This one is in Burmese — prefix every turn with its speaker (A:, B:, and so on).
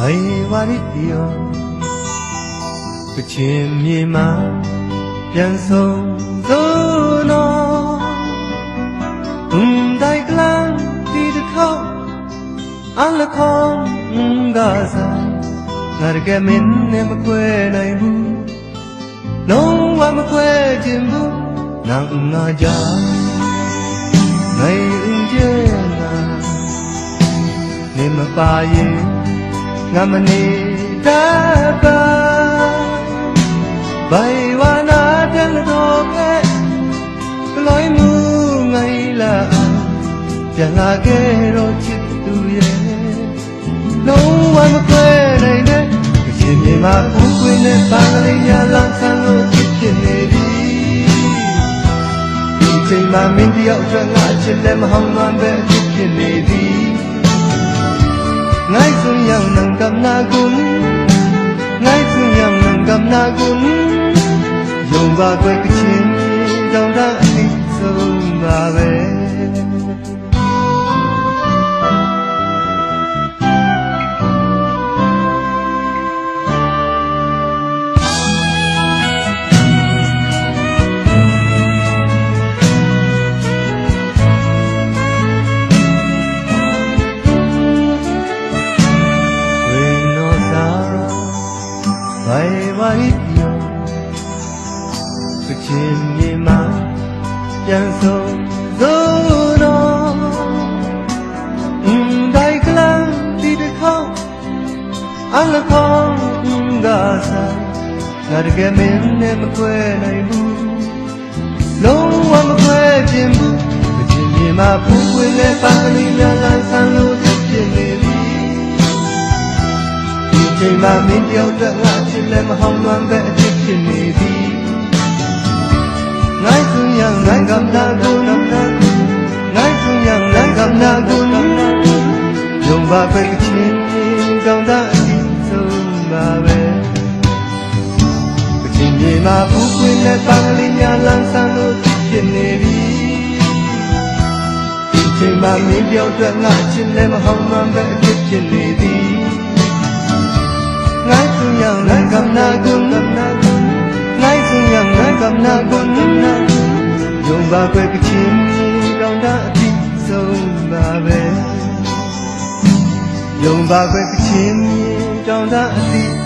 A: ဝါရီပြောကချင်မြေမှာပြန်ဆုံးသောနော်တိုက်ကလန်ဒီတစ်ခေါက်အလခေါင်းကစားငါတကယ်မင်းနဲ့မခွဲနိုင်ဘူးလုံးဝမခွဲခြင်းဘူးနောက်ငါကြနိုင်ဦးကျနာနေမပါရင်ငါမနေတတ်ပါဘိုင်ဝနာတဲ့တော့ပဲကလွိုင်းမှုငိုင်းလာပြန်လာခဲ့တော့ချစ်သူရဲ့လုံးဝမခွဲနိုင်တဲ့ကချင်မြေမှာဦးခွင်းနဲ့ပါကလေးများလမ်းဆန်းလို့ချစ်ဖြစ်နေပြီဒီချိန်မှာမင်းတယောက်အတွက်ငါချစ်လည်းမဟောင်းမှန်းပဲချစ်ဖြစ်နေပြီငိုင်းစွန်ရောက်နံကပ်နာကွန်းငိုင်းစွန်ရောက်နံကပ်နာကွန်းယုံပါကွယ်ကချင်တောင်တန်းအနည်းဆုံးပါပဲဘိုင်ဝါရီပြောကချင်မြေမှာပြန်ဆုံးသောနော်တိုက်ကလန်ဒီတစ်ခေါက်အလခေါင်းကစားငါတကယ်မင်းနဲ့မခွဲနိုင်ဘူးလုံးဝမခွဲခြင်းဘူးကချင်မြေမှာဖူးခွေနဲ့ပါကလေးများလမ်းဆန်းလို့ဖြစ်နေပြီချိန်မှာမင်းတယောက်အတွက်ငါချစ်လည်းမဟောင်းမှန်းပဲအချစ်ဖြစ်နေပြီငိုင်းစွန်យ៉ាងငိုင်းကပ်နာကိုငိုင်းစွန်យ៉ាងငိုင်းကပ်နာကိုယုံပါပဲကချင်တောင်တန်းအနည်းဆုံးပါပဲကချင်မြေမှာဖူးခွေနဲ့ပါကလေးများလမ်းဆန်းလို့ဖြစ်နေပြီဒီချိန်မှာမင်းတယောက်အတွက်ငါချစ်လည်းမဟောင်းမှန်းပဲအချစ်ဖြစ်နေပြီငိုင်းစွန်យ៉ាងငိုင်းကပ်နာကိုငိုင်းစွန်យ៉ាងငိုင်းကပ်နာကိုယုံပါကွယ်ကချင်တောင်တန်းအပြီးဆုံးပါပဲယုံပါကွယ်ကချင်တောင်တန်းအပြီး